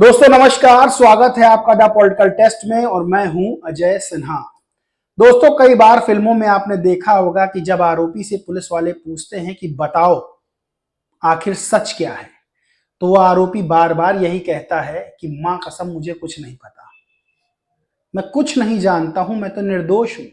दोस्तों नमस्कार, स्वागत है आपका द पॉलिटिकल टेस्ट में और मैं हूं अजय सिन्हा। दोस्तों कई बार फिल्मों में आपने देखा होगा कि जब आरोपी से पुलिस वाले पूछते हैं कि बताओ आखिर सच क्या है, तो वो आरोपी बार बार यही कहता है कि मां कसम मुझे कुछ नहीं पता, मैं कुछ नहीं जानता हूं, मैं तो निर्दोष हूं।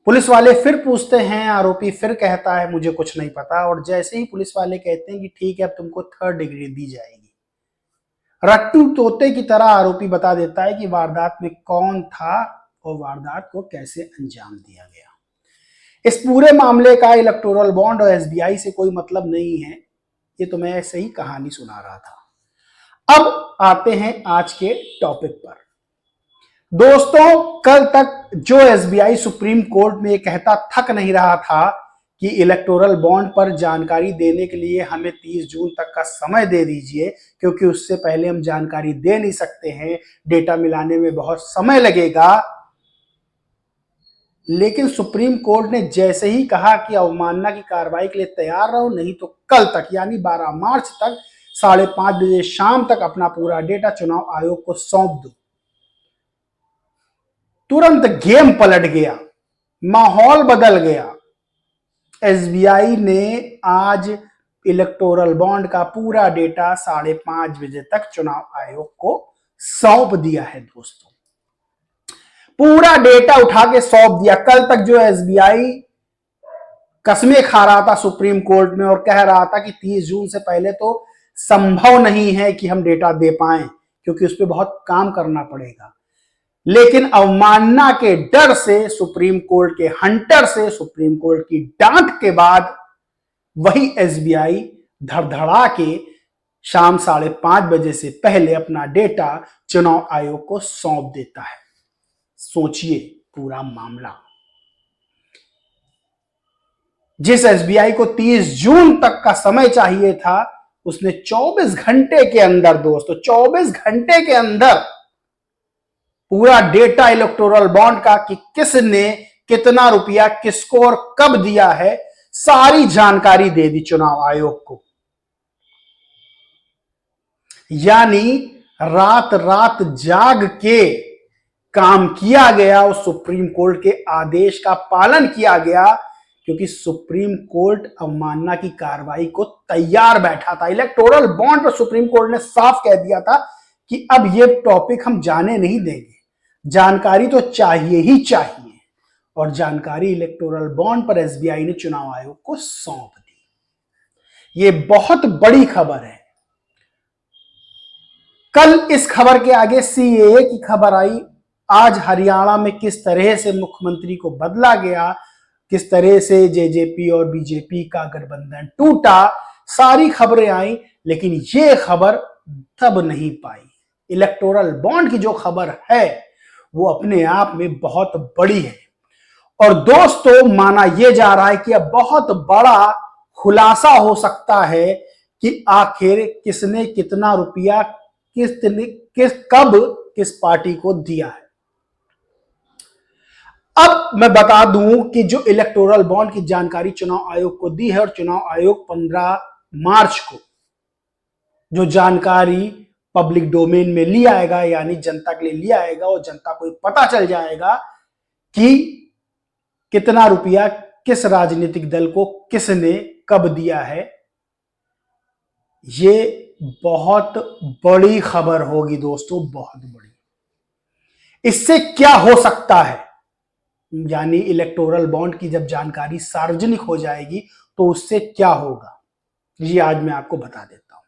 पुलिस वाले फिर पूछते हैं, आरोपी फिर कहता है मुझे कुछ नहीं पता, और जैसे ही पुलिस वाले कहते हैं कि ठीक है अब तुमको 3rd डिग्री दी जाएगी, रट्टू तोते की तरह आरोपी बता देता है कि वारदात में कौन था और वारदात को कैसे अंजाम दिया गया। इस पूरे मामले का इलेक्टोरल बॉन्ड और एसबीआई से कोई मतलब नहीं है, ये तो मैं ऐसे ही कहानी सुना रहा था। अब आते हैं आज के टॉपिक पर। दोस्तों कल तक जो एसबीआई सुप्रीम कोर्ट में ये कहता थक नहीं रहा था कि इलेक्टोरल बॉन्ड पर जानकारी देने के लिए हमें 30 जून तक का समय दे दीजिए, क्योंकि उससे पहले हम जानकारी दे नहीं सकते हैं, डेटा मिलाने में बहुत समय लगेगा। लेकिन सुप्रीम कोर्ट ने जैसे ही कहा कि अवमानना की कार्रवाई के लिए तैयार रहो, नहीं तो कल तक यानी 12 मार्च तक 5:30 बजे शाम तक अपना पूरा डेटा चुनाव आयोग को सौंप दो, तुरंत गेम पलट गया, माहौल बदल गया। एसबीआई ने आज इलेक्टोरल बॉन्ड का पूरा डेटा 5:30 बजे तक चुनाव आयोग को सौंप दिया है। दोस्तों पूरा डेटा उठा के सौंप दिया। कल तक जो एसबीआई कस्में खा रहा था सुप्रीम कोर्ट में और कह रहा था कि 30 जून से पहले तो संभव नहीं है कि हम डेटा दे पाए, क्योंकि उस पर बहुत काम करना पड़ेगा, लेकिन अवमानना के डर से, सुप्रीम कोर्ट के हंटर से, सुप्रीम कोर्ट की डांट के बाद वही एसबीआई धड़धड़ा के शाम 5:30 बजे से पहले अपना डेटा चुनाव आयोग को सौंप देता है। सोचिए पूरा मामला। जिस एसबीआई को 30 जून तक का समय चाहिए था, उसने 24 घंटे के अंदर, दोस्तों 24 घंटे के अंदर पूरा डेटा इलेक्टोरल बॉन्ड का कि किसने कितना रुपया किसको और कब दिया है, सारी जानकारी दे दी चुनाव आयोग को। यानी रात रात जाग के काम किया गया और सुप्रीम कोर्ट के आदेश का पालन किया गया, क्योंकि सुप्रीम कोर्ट अवमानना की कार्रवाई को तैयार बैठा था। इलेक्टोरल बॉन्ड पर सुप्रीम कोर्ट ने साफ कह दिया था कि अब यह टॉपिक हम जाने नहीं देंगे, जानकारी तो चाहिए ही चाहिए, और जानकारी इलेक्टोरल बॉन्ड पर एसबीआई ने चुनाव आयोग को सौंप दी। यह बहुत बड़ी खबर है। कल इस खबर के आगे सीएए की खबर आई। आज हरियाणा में किस तरह से मुख्यमंत्री को बदला गया, किस तरह से जेजेपी और बीजेपी का गठबंधन टूटा, सारी खबरें आई, लेकिन यह खबर तब नहीं पाई। इलेक्टोरल बॉन्ड की जो खबर है वो अपने आप में बहुत बड़ी है। और दोस्तों माना यह जा रहा है कि अब बहुत बड़ा खुलासा हो सकता है कि आखिर किसने कितना रुपया कब किस पार्टी को दिया है। अब मैं बता दूं कि जो इलेक्टोरल बॉन्ड की जानकारी चुनाव आयोग को दी है, और चुनाव आयोग 15 मार्च को जो जानकारी पब्लिक डोमेन में ले आएगा, यानी जनता के लिए ले आएगा, और जनता को पता चल जाएगा कि कितना रुपया किस राजनीतिक दल को किसने कब दिया है। ये बहुत बड़ी खबर होगी दोस्तों, बहुत बड़ी। इससे क्या हो सकता है, यानी इलेक्टोरल बॉन्ड की जब जानकारी सार्वजनिक हो जाएगी तो उससे क्या होगा, ये आज मैं आपको बता देता हूं।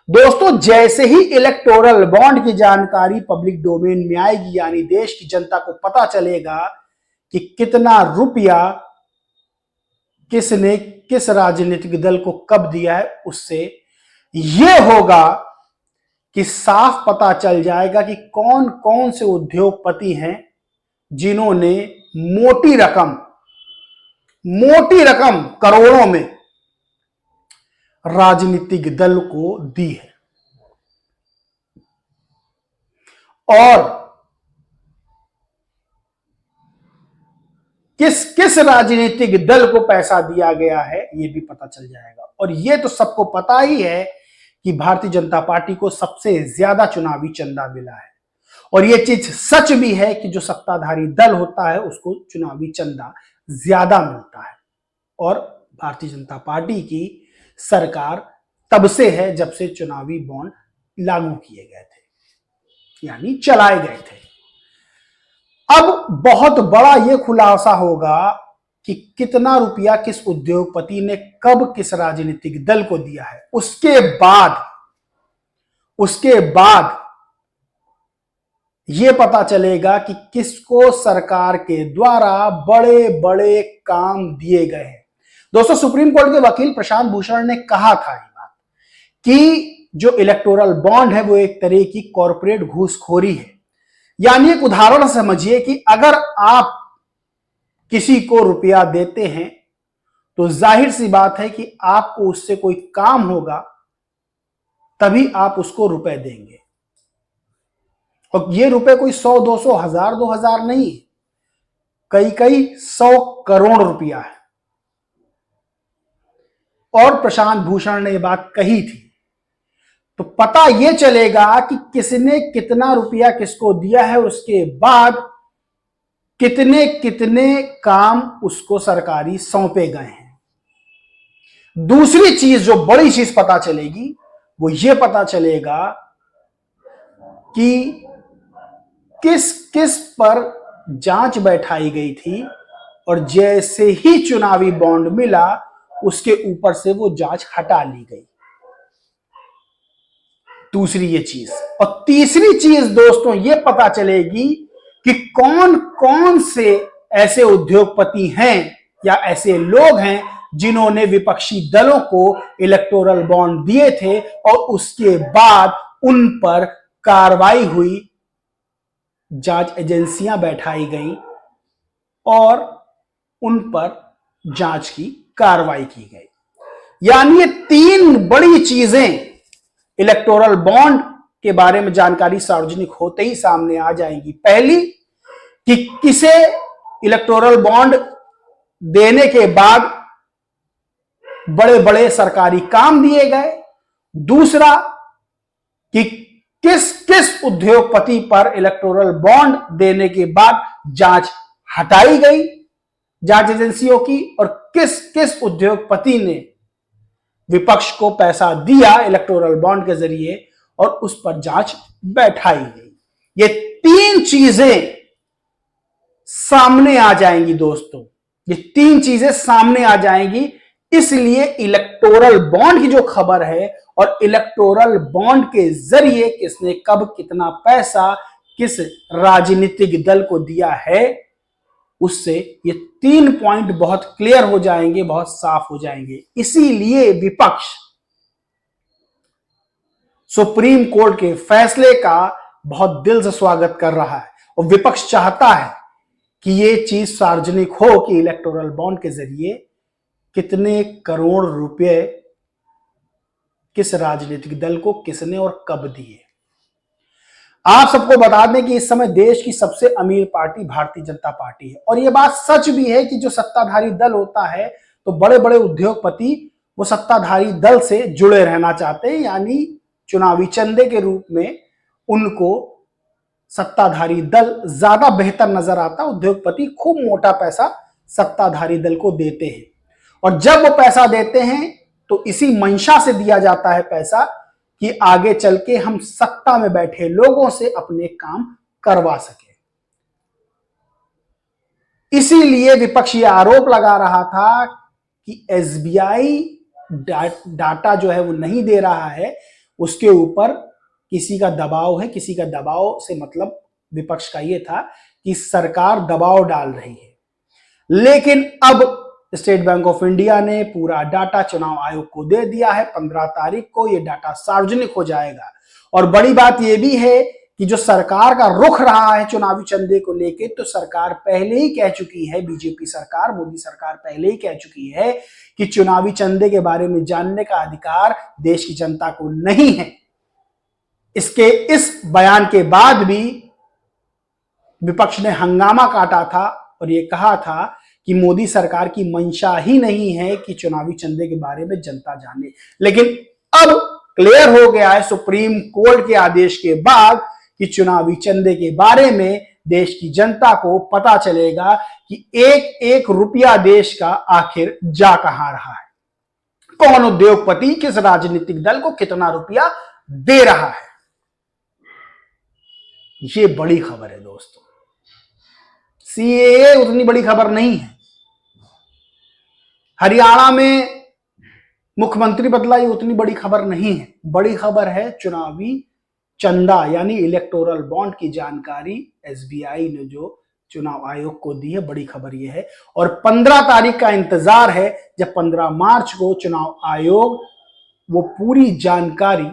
दोस्तों जैसे ही इलेक्टोरल बॉन्ड की जानकारी पब्लिक डोमेन में आएगी, यानी देश की जनता को पता चलेगा कि कितना रुपया किसने किस राजनीतिक दल को कब दिया है, उससे यह होगा कि साफ पता चल जाएगा कि कौन कौन से उद्योगपति हैं जिन्होंने मोटी रकम करोड़ों में राजनीतिक दल को दी है, और किस किस राजनीतिक दल को पैसा दिया गया है, यह भी पता चल जाएगा। और यह तो सबको पता ही है कि भारतीय जनता पार्टी को सबसे ज्यादा चुनावी चंदा मिला है। और यह चीज सच भी है कि जो सत्ताधारी दल होता है उसको चुनावी चंदा ज्यादा मिलता है। और भारतीय जनता पार्टी की सरकार तब से है जब से चुनावी बॉन्ड लागू किए गए थे, यानी चलाए गए थे। अब बहुत बड़ा यह खुलासा होगा कि कितना रुपया किस उद्योगपति ने कब किस राजनीतिक दल को दिया है। उसके बाद यह पता चलेगा कि किसको सरकार के द्वारा बड़े बड़े काम दिए गए हैं। दोस्तों, सुप्रीम कोर्ट के वकील प्रशांत भूषण ने कहा था ये बात कि जो इलेक्टोरल बॉन्ड है वो एक तरह की कॉर्पोरेट घूसखोरी है। यानी एक उदाहरण समझिए कि अगर आप किसी को रुपया देते हैं तो जाहिर सी बात है कि आपको उससे कोई काम होगा तभी आप उसको रुपए देंगे। और ये रुपए कोई 100, 200, 1000, 2000 नहीं, कई 100 करोड़ रुपया है। और प्रशांत भूषण ने यह बात कही थी, तो पता यह चलेगा कि किसने कितना रुपया किसको दिया है, उसके बाद कितने कितने काम उसको सरकारी सौंपे गए हैं। दूसरी चीज, जो बड़ी चीज पता चलेगी, वो ये पता चलेगा कि किस किस पर जांच बैठाई गई थी और जैसे ही चुनावी बॉन्ड मिला उसके ऊपर से वो जांच हटा ली गई। दूसरी ये चीज। और तीसरी चीज दोस्तों ये पता चलेगी कि कौन कौन से ऐसे उद्योगपति हैं या ऐसे लोग हैं जिन्होंने विपक्षी दलों को इलेक्टोरल बॉन्ड दिए थे और उसके बाद उन पर कार्रवाई हुई, जांच एजेंसियां बैठाई गई और उन पर जांच की कार्रवाई की गई। यानी ये तीन बड़ी चीजें इलेक्टोरल बॉन्ड के बारे में जानकारी सार्वजनिक होते ही सामने आ जाएंगी। पहली, कि किसे इलेक्टोरल बॉन्ड देने के बाद बड़े बड़े सरकारी काम दिए गए। दूसरा, कि किस किस उद्योगपति पर इलेक्टोरल बॉन्ड देने के बाद जांच हटाई गई जांच एजेंसियों की, और किस किस उद्योगपति ने विपक्ष को पैसा दिया इलेक्टोरल बॉन्ड के जरिए और उस पर जांच बैठाई गई। ये तीन चीजें सामने आ जाएंगी दोस्तों, ये तीन चीजें सामने आ जाएंगी। इसलिए इलेक्टोरल बॉन्ड की जो खबर है और इलेक्टोरल बॉन्ड के जरिए किसने कब कितना पैसा किस राजनीतिक दल को दिया है, उससे ये तीन पॉइंट बहुत क्लियर हो जाएंगे, बहुत साफ हो जाएंगे। इसीलिए विपक्ष सुप्रीम कोर्ट के फैसले का बहुत दिल से स्वागत कर रहा है और विपक्ष चाहता है कि ये चीज सार्वजनिक हो कि इलेक्टोरल बॉन्ड के जरिए कितने करोड़ रुपए किस राजनीतिक दल को किसने और कब दिए। आप सबको बता दें कि इस समय देश की सबसे अमीर पार्टी भारतीय जनता पार्टी है और यह बात सच भी है कि जो सत्ताधारी दल होता है तो बड़े बड़े उद्योगपति वो सत्ताधारी दल से जुड़े रहना चाहते हैं, यानी चुनावी चंदे के रूप में उनको सत्ताधारी दल ज्यादा बेहतर नजर आता। उद्योगपति खूब मोटा पैसा सत्ताधारी दल को देते हैं और जब वो पैसा देते हैं तो इसी मंशा से दिया जाता है पैसा कि आगे चल के हम सत्ता में बैठे लोगों से अपने काम करवा सके। इसीलिए विपक्ष ये आरोप लगा रहा था कि एसबीआई डाटा जो है वो नहीं दे रहा है, उसके ऊपर किसी का दबाव है। किसी का दबाव से मतलब विपक्ष का ये था कि सरकार दबाव डाल रही है। लेकिन अब स्टेट बैंक ऑफ इंडिया ने पूरा डाटा चुनाव आयोग को दे दिया है। 15 तारीख को ये डाटा सार्वजनिक हो जाएगा। और बड़ी बात यह भी है कि जो सरकार का रुख रहा है चुनावी चंदे को लेके, तो सरकार पहले ही कह चुकी है, बीजेपी सरकार, मोदी सरकार पहले ही कह चुकी है कि चुनावी चंदे के बारे में जानने का अधिकार देश की जनता को नहीं है। इसके इस बयान के बाद भी विपक्ष ने हंगामा काटा था और यह कहा था कि मोदी सरकार की मंशा ही नहीं है कि चुनावी चंदे के बारे में जनता जाने। लेकिन अब क्लियर हो गया है सुप्रीम कोर्ट के आदेश के बाद कि चुनावी चंदे के बारे में देश की जनता को पता चलेगा कि एक एक रुपया देश का आखिर जा कहां रहा है, कौन उद्योगपति किस राजनीतिक दल को कितना रुपया दे रहा है। ये बड़ी खबर है दोस्तों। सीएए उतनी बड़ी खबर नहीं है। हरियाणा में मुख्यमंत्री बदला, ये उतनी बड़ी खबर नहीं है। बड़ी खबर है चुनावी चंदा यानी इलेक्टोरल बॉन्ड की जानकारी एसबीआई ने जो चुनाव आयोग को दी है, बड़ी खबर यह है। और 15 तारीख का इंतजार है जब 15 मार्च को चुनाव आयोग वो पूरी जानकारी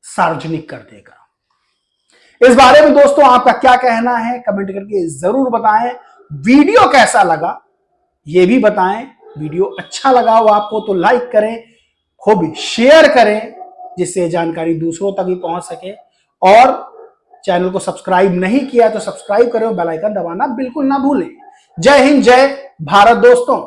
सार्वजनिक कर देगा। इस बारे में दोस्तों आपका क्या कहना है कमेंट करके जरूर बताएं। वीडियो कैसा लगा ये भी बताएं। वीडियो अच्छा लगा हो आपको तो लाइक करें, खूब शेयर करें जिससे जानकारी दूसरों तक भी पहुंच सके। और चैनल को सब्सक्राइब नहीं किया तो सब्सक्राइब करें और बेल आइकन दबाना बिल्कुल ना भूलें। जय हिंद, जय भारत दोस्तों।